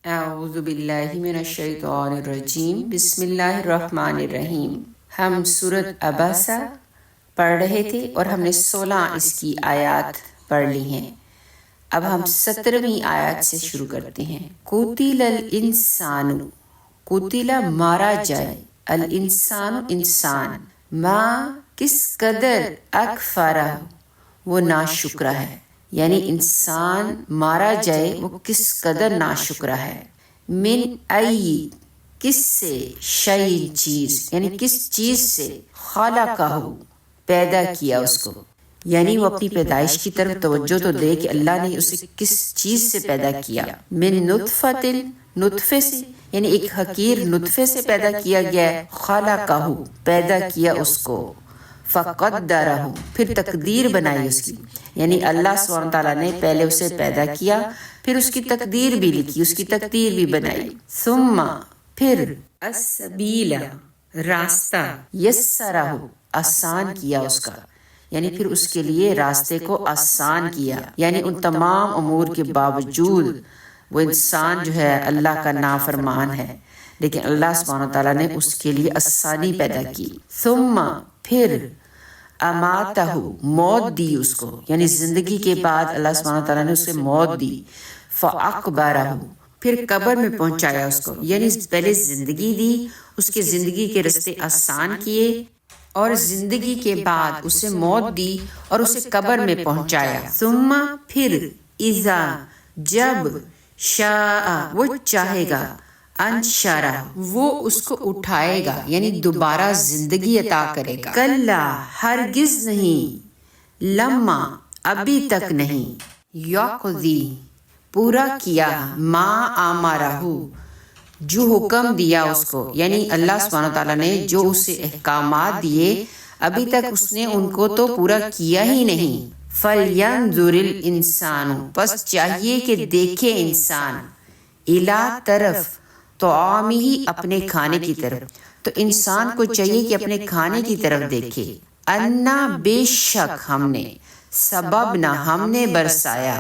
اعوذ باللہ من الشیطان الرجیم، بسم اللہ الرحمن الرحیم۔ ہم سورۃ عبسہ پڑھ رہے تھے اور ہم نے 16 اس کی آیات پڑھ لی ہیں۔ اب ہم 17ویں آیات سے شروع کرتے ہیں۔ قتل الانسان، قتل مارا جائے، الانسان انسان، ما کس قدر اکفرہ وہ ناشکرہ ہے، یعنی انسان مارا جائے وہ کس قدر ناشکرہ ہے۔ من ای کس سے، شیء چیز، یعنی کس چیز سے، خلقہ پیدا کیا اس کو، یعنی وہ اپنی پیدائش کی طرف توجہ تو دے کہ اللہ نے اسے کس چیز سے پیدا کیا۔ من نطفۃ، نطفے سے، یعنی ایک حقیر نطفے سے پیدا کیا گیا ہے، خلقہ پیدا کیا اس کو، فقدرہ پھر تقدیر بنائی اس کی، یعنی اللہ سبحانہ تعالیٰ نے پہلے اسے پیدا کیا، پھر اس کی تقدیر بھی لکھی، اس کی تقدیر بھی بنائی۔ ثم پھر السبیل راستہ، یسرہ آسان کیا اس کا، یعنی پھر اس کے لیے راستے کو آسان کیا، یعنی ان تمام امور کے باوجود وہ انسان جو ہے اللہ کا نافرمان ہے، لیکن اللہ سبحانہ تعالیٰ نے اس کے لیے آسانی پیدا کی۔ ثم پھر اماتہ موت دی اس کو، یعنی زندگی کے بعد اللہ سبحانہ تعالیٰ نے اسے موت دی، فاقبرہ پھر قبر میں پہنچایا اس کو، یعنی پہلے زندگی دی، اس کے زندگی کے رستے آسان کیے، اور زندگی کے بعد اسے موت دی اور اسے قبر میں پہنچایا۔ ثم پھر اذا جب، شاء وہ چاہے گا، انشرہ وہ اس کو اٹھائے گا، یعنی دوبارہ زندگی عطا کرے گا۔ کلا ہرگز نہیں، لما ابھی تک نہیں، یقضی پورا کیا، ما آمرہ جو حکم دیا اس کو، یعنی اللہ سبحانہ تعالیٰ نے جو اسے احکامات دیے ابھی تک اس نے ان کو تو پورا کیا ہی نہیں۔ فَلْيَنْظُرِ الْإِنسَانُ پس چاہیے کہ دیکھے انسان، اِلیٰ طرف، طعامہ اپنے کھانے کی طرف، تو انسان کو چاہیے کہ اپنے کھانے کی طرف دیکھے۔ انا بے شک ہم نے، سببنا ہم نے برسایا،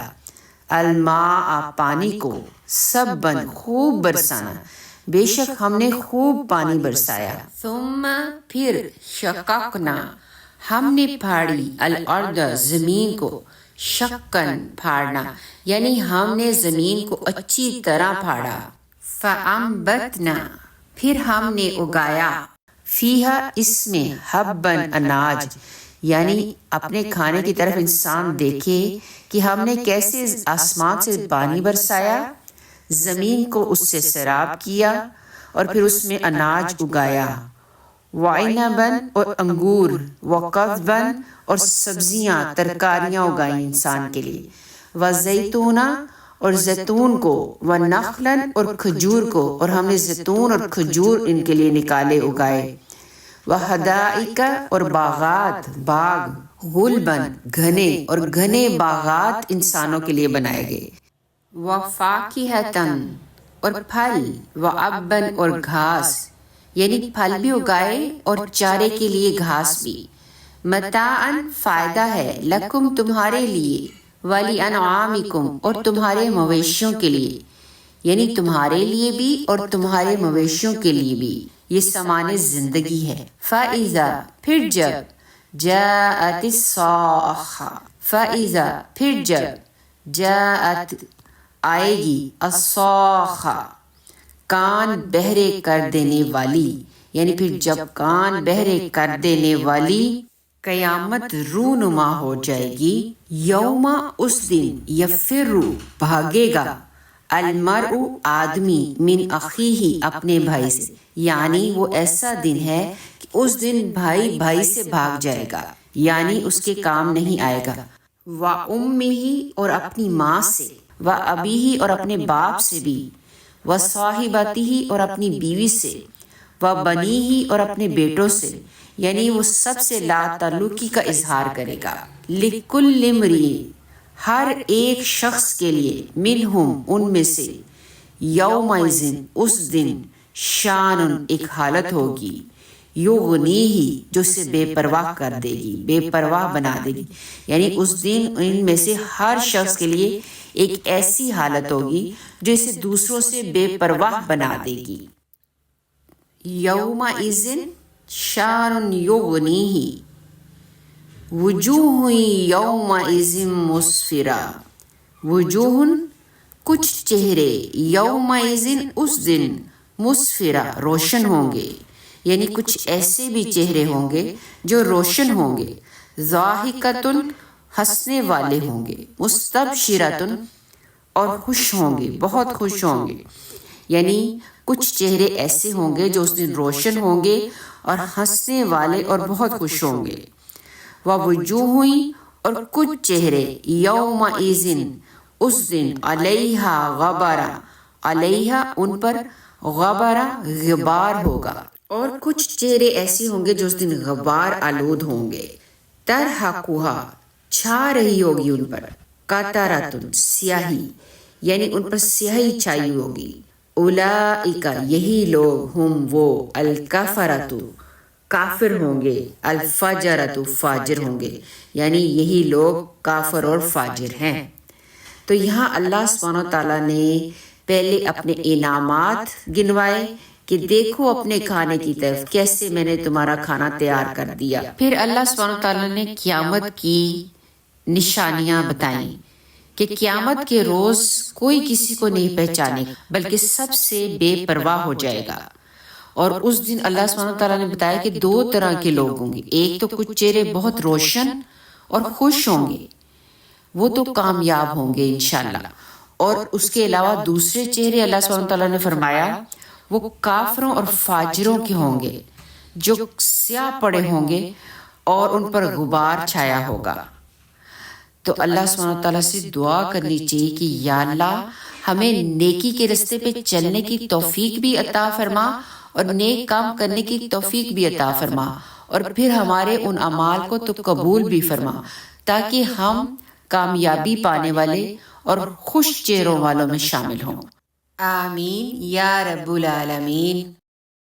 الماء پانی کو، سبن خوب برسانا، بے شک ہم نے خوب پانی برسایا۔ ثم پھر شققنا ہم نے پھاڑی، الارض زمین کو، شقن پھاڑنا، یعنی ہم نے زمین کو اچھی طرح پھاڑا۔ فَأَنبَتْنَا پھر ہم نے اگایا، فیہا اس میں، حبًا اناج، یعنی اپنے کھانے کی طرف انسان دیکھے کہ ہم نے کیسے آسمان سے پانی برسایا، زمین کو اس سے سیراب کیا، اور پھر اس میں اناج اگایا، وعنبًا اور انگور، وقضبًا اور سبزیاں، ترکاریاں اگائیں انسان کے لیے، وزیتونا اور زیتون کو، ونخلاً اور کھجور کو، اور ہم نے زیتون اور کھجور ان کے لیے نکالے اگائے، وحدائق اور باغات، باغ، غلباً گھنے، اور گھنے باغات انسانوں کے لیے بنائے گئے، وفاکہتاً اور پھل، واباً اور گھاس، یعنی پھل بھی اگائے اور چارے کے لیے گھاس بھی، متاعاً فائدہ ہے، لکم تمہارے لیے، ولی انعامکم اور تمہارے مویشیوں کے لیے، یعنی تمہارے لیے بھی اور تمہارے مویشیوں کے لیے بھی، یہ سامان زندگی ہے۔ فَإِذَا پھر جب، جاءت الصَّاخَّةُ فَإِذَا پھر جب، جاءت آئے گی، الصَّاخَّةُ کان بہرے کر دینے والی، یعنی پھر جب کان بہرے کر دینے والی قیامت رونما ہو جائے گی، یوما اس دن، یفر بھاگے گا، المرء آدمی، من اخیہ اپنے بھائی سے، یعنی وہ ایسا دن ہے کہ اس دن بھائی بھائی سے بھاگ جائے گا، یعنی اس کے کام نہیں آئے گا، وامہ اور اپنی ماں سے، وابیہ اور اپنے باپ سے بھی، وصاحبتہ اور اپنی بیوی سے، وبنیہ اور اپنے بیٹوں سے، یعنی وہ سب سے لا تعلقی کا اظہار کرے گا۔ لکل امرئ ہر ایک شخص کے لیے، منہم ان میں سے، یومئذ اس دن، شان ایک حالت ہوگی، یغنیہ جو اسے بے پرواہ کر دے گی، بے پرواہ بنا دے گی، یعنی اس دن ان میں سے ہر شخص کے لیے ایک ایسی حالت ہوگی جو اسے دوسروں سے بے پرواہ بنا دے گی۔ یومئذ شان یغنیہ وجوہ یومئذ مسفرہ، وجوہ کچھ چہرے، یومئذ اس دن، مسفرہ روشن ہوں گے، یعنی کچھ ایسے بھی چہرے ہوں گے جو روشن ہوں گے، ضاحکۃ ہنسنے والے ہوں گے، مستبشرۃ اور خوش ہوں گے، بہت خوش ہوں گے، یعنی کچھ چہرے ایسے ہوں گے جو اس دن روشن ہوں گے اور ہنسنے والے اور بہت خوش ہوں گے۔ ووجوہ اور کچھ چہرے، یومئذ اس دن، علیہا غبرہ، علیہا ان پر، غبرہ غبار ہوگا، اور کچھ چہرے ایسے ہوں گے جو اس دن غبار آلود ہوں گے، ترہقھا چھا رہی ہوگی ان پر، قطرۃ سیاہی، یعنی ان پر سیاہی چھائی ہوگی، اولئک یہی لوگ، ہم وہ، الکفرۃ کافر ہوں گے، الفجرۃ فاجر ہوں گے، یعنی یہی لوگ کافر اور فاجر ہیں۔ تو یہاں اللہ سبحانہ وتعالیٰ نے پہلے اپنے انعامات گنوائے کہ دیکھو اپنے کھانے کی طرف، کیسے میں نے تمہارا کھانا تیار کر دیا۔ پھر اللہ سبحانہ وتعالیٰ نے قیامت کی نشانیاں بتائیں کہ قیامت کے روز کوئی کسی کو نہیں پہچانے گا، بلکہ سب سے بے پرواہ ہو جائے گا۔ اور اس دن اللہ سبحانہ وتعالیٰ نے بتایا کہ دو طرح کے لوگ ہوں گے، ایک تو کچھ چہرے بہت روشن اور خوش ہوں گے، وہ تو کامیاب ہوں گے انشاءاللہ، اور اس کے علاوہ دوسرے چہرے اللہ سبحانہ وتعالیٰ نے فرمایا وہ کافروں اور فاجروں کے ہوں گے، جو سیاہ پڑے ہوں گے اور ان پر غبار چھایا ہوگا۔ تو اللہ سبحانہ وتعالیٰ سے دعا کرنی چاہیے کہ یا اللہ ہمیں نیکی کے راستے پہ چلنے کی توفیق بھی عطا فرما اور نیک کام کرنے کی توفیق بھی عطا فرما، اور پھر ہمارے ان اعمال کو تو قبول بھی فرما، تاکہ ہم کامیابی پانے والے اور خوش چہروں والوں میں شامل ہوں۔ آمین یا رب العالمین۔